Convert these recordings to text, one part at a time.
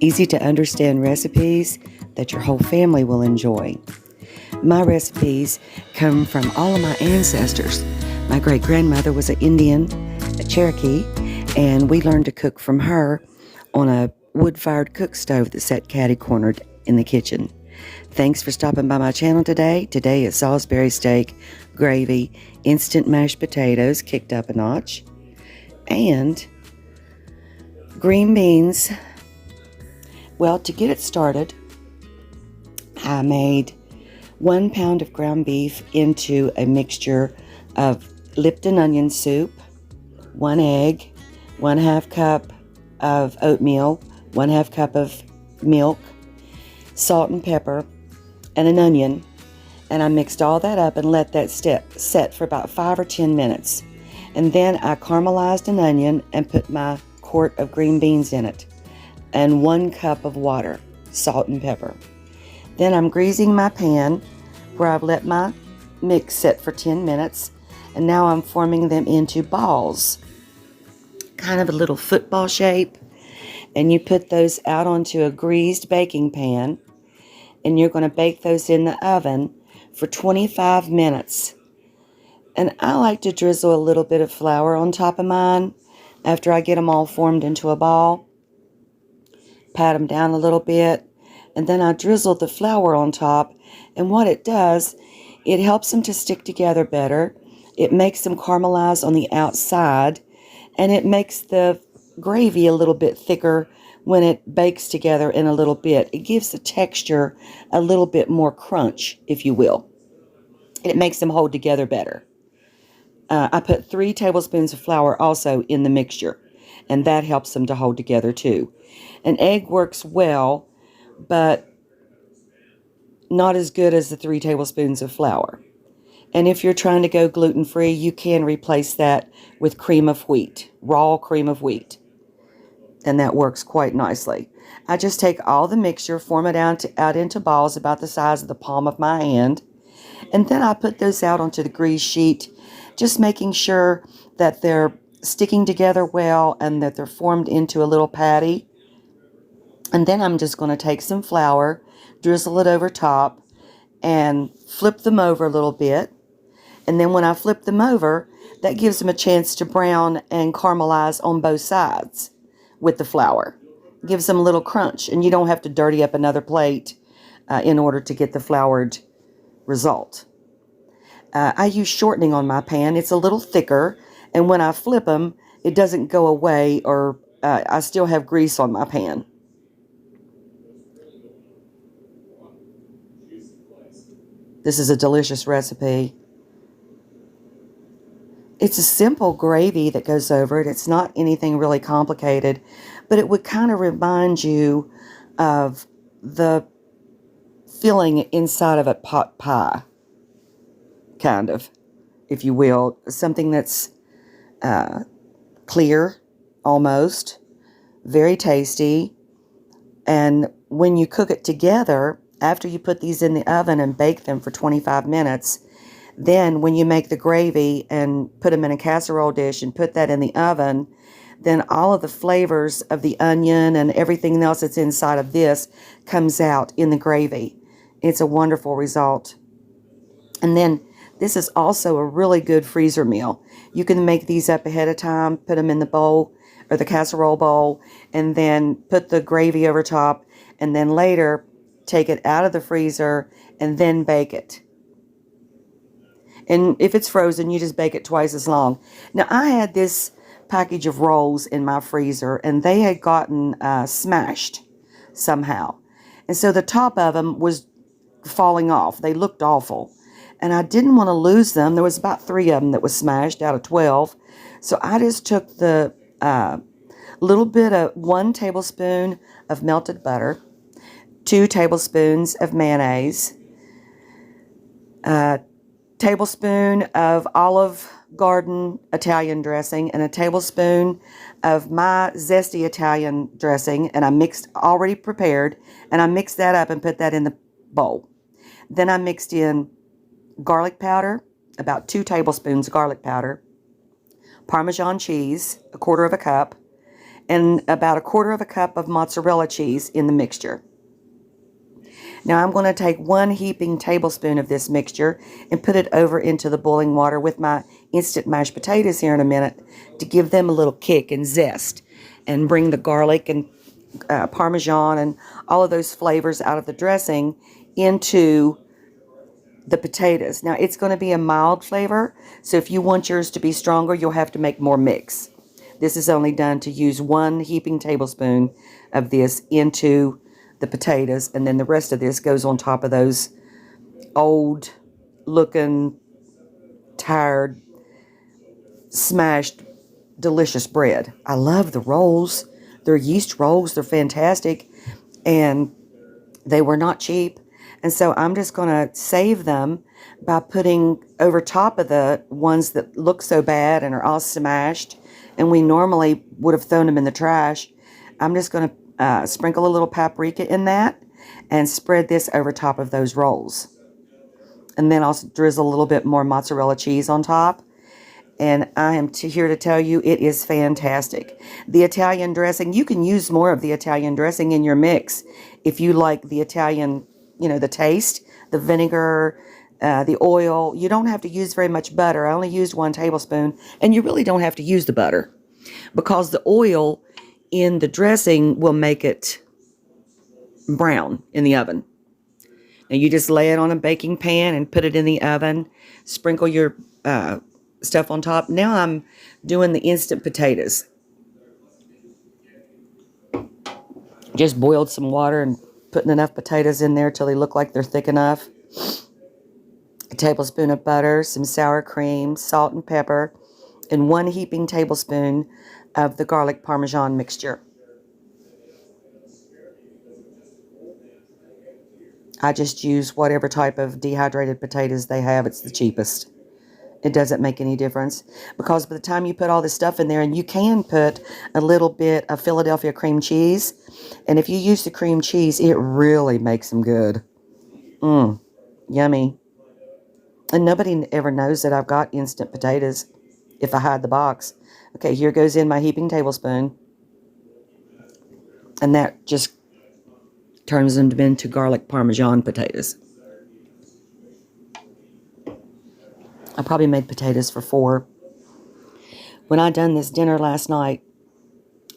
easy to understand recipes that your whole family will enjoy. My recipes come from all of my ancestors. My great-grandmother was an Indian, a Cherokee, and we learned to cook from her on a wood-fired cook stove that sat catty-cornered in the kitchen. Thanks for stopping by my channel today. Today is Salisbury steak, gravy, instant mashed potatoes kicked up a notch, and green beans. Well, to get it started, I made 1 pound of ground beef into a mixture of Lipton onion soup, 1 egg, 1/2 cup of oatmeal, 1/2 cup of milk, salt and pepper, and an onion. And I mixed all that up and let that set for about 5 or 10 minutes. And then I caramelized an onion and put my quart of green beans in it and 1 cup of water, salt and pepper. Then I'm greasing my pan where I've let my mix set for 10 minutes, and now I'm forming them into balls, kind of a little football shape, and you put those out onto a greased baking pan, and you're going to bake those in the oven for 25 minutes. And I like to drizzle a little bit of flour on top of mine after I get them all formed into a ball. Pat them down a little bit, and then I drizzle the flour on top, and what it does, it helps them to stick together better. It makes them caramelize on the outside, and it makes the gravy a little bit thicker when it bakes together in a little bit. It gives the texture a little bit more crunch, if you will. It makes them hold together better. I put 3 tablespoons of flour also in the mixture, and that helps them to hold together too. An egg works well, but not as good as the 3 tablespoons of flour. And if you're trying to go gluten-free, you can replace that with cream of wheat, raw cream of wheat. And that works quite nicely. I just take all the mixture, form it out into balls about the size of the palm of my hand, and then I put those out onto the grease sheet, just making sure that they're sticking together well and that they're formed into a little patty. And then I'm just going to take some flour, drizzle it over top, and flip them over a little bit. And then when I flip them over, that gives them a chance to brown and caramelize on both sides with the flour. Gives them a little crunch, and you don't have to dirty up another plate in order to get the floured result. I use shortening on my pan. It's a little thicker, and when I flip them, it doesn't go away, or I still have grease on my pan. This is a delicious recipe. It's a simple gravy that goes over it. It's not anything really complicated, but it would kind of remind you of the filling inside of a pot pie, kind of, if you will. Something that's clear, almost, very tasty, and when you cook it together, after you put these in the oven and bake them for 25 minutes, then when you make the gravy and put them in a casserole dish and put that in the oven, then all of the flavors of the onion and everything else that's inside of this comes out in the gravy. It's a wonderful result. And then this is also a really good freezer meal. You can make these up ahead of time, put them in the bowl or the casserole bowl, and then put the gravy over top, and then later take it out of the freezer and then bake it. And if it's frozen, you just bake it twice as long. Now, I had this package of rolls in my freezer, and they had gotten smashed somehow. And so the top of them was falling off. They looked awful. And I didn't want to lose them. There was about 3 of them that was smashed out of 12. So I just took the little bit of 1 tablespoon of melted butter, 2 tablespoons of mayonnaise, a tablespoon of Olive Garden Italian dressing, and a tablespoon of my zesty Italian dressing, and I mixed, already prepared, and I mixed that up and put that in the bowl. Then I mixed in garlic powder, about 2 tablespoons of garlic powder, Parmesan cheese, 1/4 cup, and about 1/4 cup of mozzarella cheese in the mixture. Now I'm going to take 1 heaping tablespoon of this mixture and put it over into the boiling water with my instant mashed potatoes here in a minute to give them a little kick and zest and bring the garlic and Parmesan and all of those flavors out of the dressing into the potatoes. Now it's going to be a mild flavor, so if you want yours to be stronger, you'll have to make more mix. This is only done to use 1 heaping tablespoon of this into the potatoes, and then the rest of this goes on top of those old looking, tired, smashed, delicious bread. I love the rolls. They're yeast rolls. They're fantastic, and they were not cheap. And so I'm just going to save them by putting over top of the ones that look so bad and are all smashed, and we normally would have thrown them in the trash. I'm just going to sprinkle a little paprika in that and spread this over top of those rolls. And then I'll drizzle a little bit more mozzarella cheese on top. And I am here to tell you it is fantastic. The Italian dressing, you can use more of the Italian dressing in your mix if you like the Italian, the taste, the vinegar, the oil. You don't have to use very much butter. I only used 1 tablespoon, and you really don't have to use the butter because the oil in the dressing will make it brown in the oven. Now you just lay it on a baking pan and put it in the oven. Sprinkle your stuff on top. Now I'm doing the instant potatoes. Just boiled some water and putting enough potatoes in there till they look like they're thick enough. A tablespoon of butter, some sour cream, salt and pepper, and 1 heaping tablespoon of the garlic Parmesan mixture. I just use whatever type of dehydrated potatoes they have. It's the cheapest. It doesn't make any difference because by the time you put all this stuff in there, and you can put a little bit of Philadelphia cream cheese, and if you use the cream cheese, it really makes them good. Yummy. And nobody ever knows that I've got instant potatoes if I hide the box. Okay, here goes in my heaping tablespoon. And that just turns them into garlic Parmesan potatoes. I probably made potatoes for 4. When I done this dinner last night,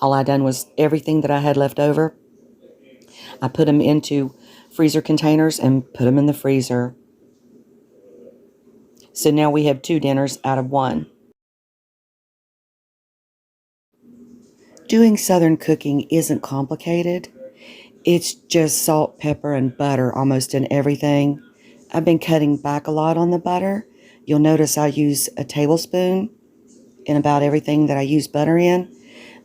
all I done was everything that I had left over. I put them into freezer containers and put them in the freezer. So now we have 2 dinners out of 1. Doing Southern cooking isn't complicated. It's just salt, pepper, and butter almost in everything. I've been cutting back a lot on the butter. You'll notice I use a tablespoon in about everything that I use butter in.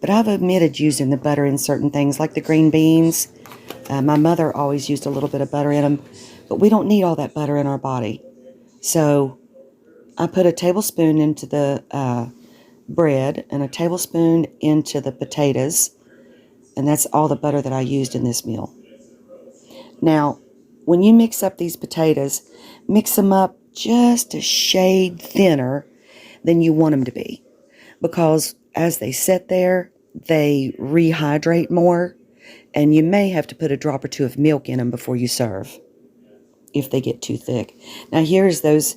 But I've omitted using the butter in certain things like the green beans. My mother always used a little bit of butter in them. But we don't need all that butter in our body. So I put a tablespoon into the bread and a tablespoon into the potatoes, and that's all the butter that I used in this meal. Now, when you mix up these potatoes, mix them up just a shade thinner than you want them to be, because as they sit there, they rehydrate more, and you may have to put a drop or 2 of milk in them before you serve if they get too thick. Now here's those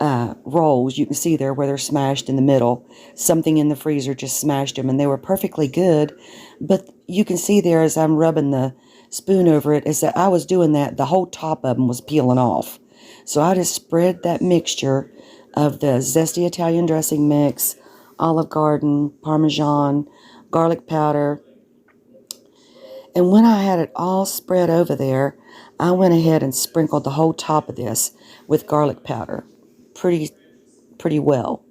rolls. You can see there where they're smashed in the middle. Something in the freezer just smashed them, and they were perfectly good. But you can see there as I'm rubbing the spoon over it, is that I was doing that, the whole top of them was peeling off. So I just spread that mixture of the zesty Italian dressing mix, Olive Garden, Parmesan, garlic powder. And when I had it all spread over there, I went ahead and sprinkled the whole top of this with garlic powder pretty well.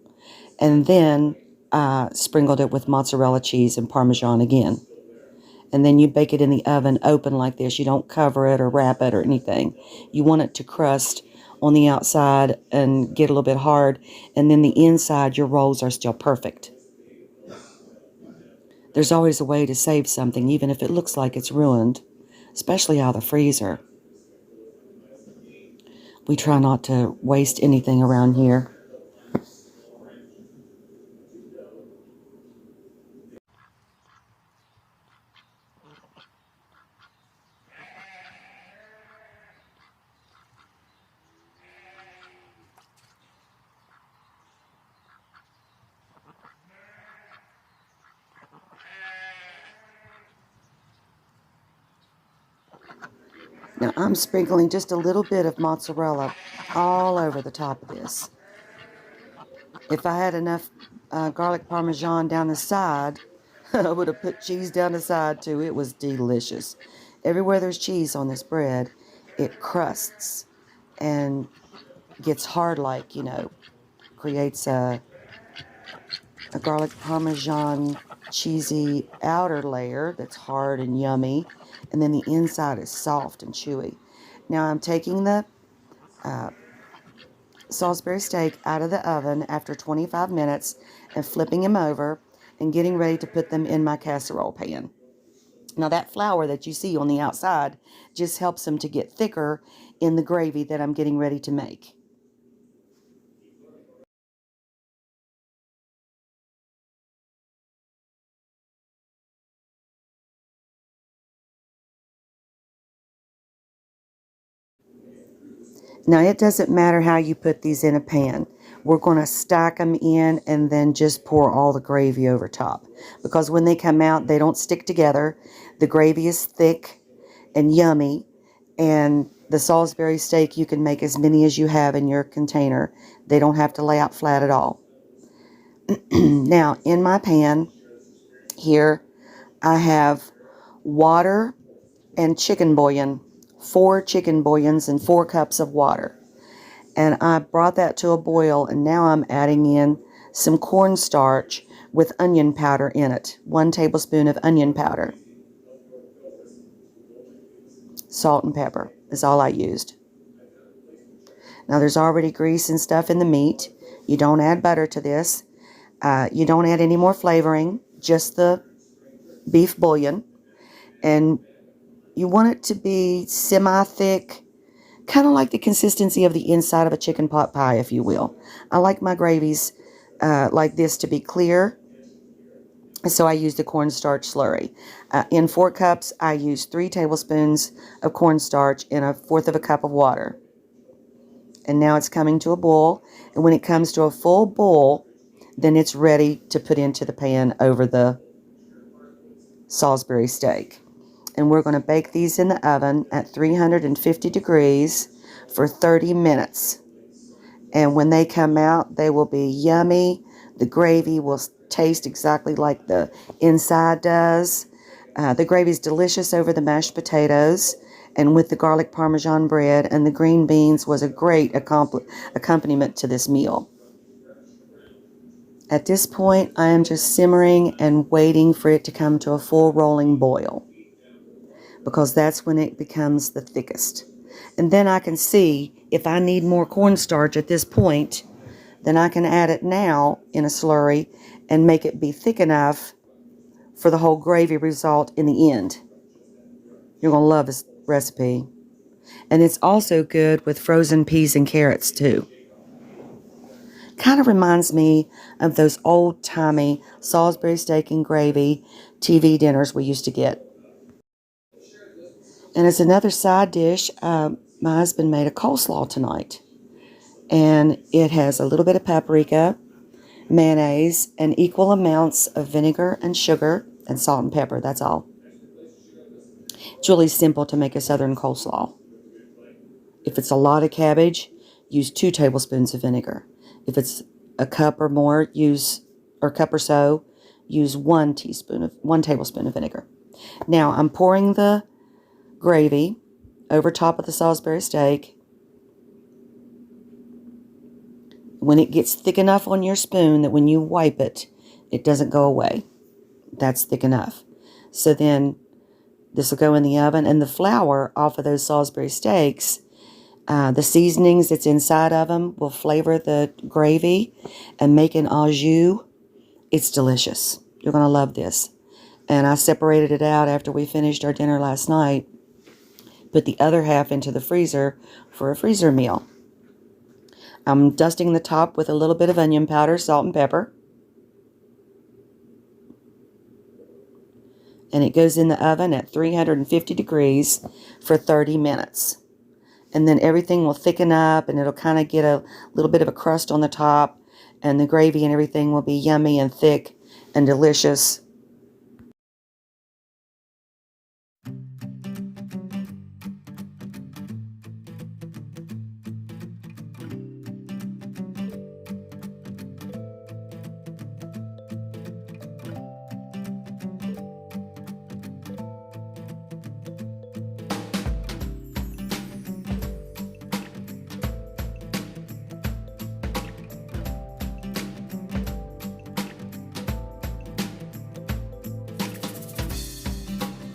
And then I sprinkled it with mozzarella cheese and Parmesan again. And then you bake it in the oven open like this. You don't cover it or wrap it or anything. You want it to crust on the outside and get a little bit hard. And then the inside, your rolls are still perfect. There's always a way to save something, even if it looks like it's ruined, especially out of the freezer. We try not to waste anything around here. Now I'm sprinkling just a little bit of mozzarella all over the top of this. If I had enough garlic Parmesan down the side, I would have put cheese down the side too. It was delicious. Everywhere there's cheese on this bread, it crusts and gets hard, like, creates a garlic Parmesan cheesy outer layer that's hard and yummy, and then the inside is soft and chewy. Now I'm taking the Salisbury steak out of the oven after 25 minutes and flipping them over and getting ready to put them in my casserole pan. Now that flour that you see on the outside just helps them to get thicker in the gravy that I'm getting ready to make. Now, it doesn't matter how you put these in a pan. We're going to stack them in and then just pour all the gravy over top. Because when they come out, they don't stick together. The gravy is thick and yummy. And the Salisbury steak, you can make as many as you have in your container. They don't have to lay out flat at all. Now, in my pan here, I have water and chicken bouillon. 4 chicken bouillons and 4 cups of water. And I brought that to a boil, and now I'm adding in some cornstarch with onion powder in it. 1 tablespoon of onion powder. Salt and pepper is all I used. Now there's already grease and stuff in the meat. You don't add butter to this. You don't add any more flavoring, just the beef bouillon. And you want it to be semi-thick, kind of like the consistency of the inside of a chicken pot pie, if you will. I like my gravies like this to be clear, so I use the cornstarch slurry. In 4 cups, I use 3 tablespoons of cornstarch in 1/4 of a cup of water. And now it's coming to a boil, and when it comes to a full boil, then it's ready to put into the pan over the Salisbury steak. And we're going to bake these in the oven at 350 degrees for 30 minutes. And when they come out, they will be yummy. The gravy will taste exactly like the inside does. The gravy is delicious over the mashed potatoes and with the garlic Parmesan bread, and the green beans was a great accompaniment to this meal. At this point, I am just simmering and waiting for it to come to a full rolling boil, because that's when it becomes the thickest. And then I can see if I need more cornstarch at this point, then I can add it now in a slurry and make it be thick enough for the whole gravy result in the end. You're going to love this recipe. And it's also good with frozen peas and carrots too. Kind of reminds me of those old-timey Salisbury steak and gravy TV dinners we used to get. And as another side dish, my husband made a coleslaw tonight. And it has a little bit of paprika, mayonnaise, and equal amounts of vinegar and sugar and salt and pepper. That's all. It's really simple to make a southern coleslaw. If it's a lot of cabbage, use 2 tablespoons of vinegar. If it's a cup or more, or cup or so, use 1 tablespoon of vinegar. Now I'm pouring the gravy over top of the Salisbury steak. When it gets thick enough on your spoon that when you wipe it, it doesn't go away. That's thick enough. So then this will go in the oven, and the flour off of those Salisbury steaks, the seasonings that's inside of them will flavor the gravy and make an au jus. It's delicious. You're going to love this. And I separated it out after we finished our dinner last night. Put the other half into the freezer for a freezer meal. I'm dusting the top with a little bit of onion powder, salt, and pepper. And it goes in the oven at 350 degrees for 30 minutes. And then everything will thicken up, and it'll kind of get a little bit of a crust on the top, and the gravy and everything will be yummy and thick and delicious.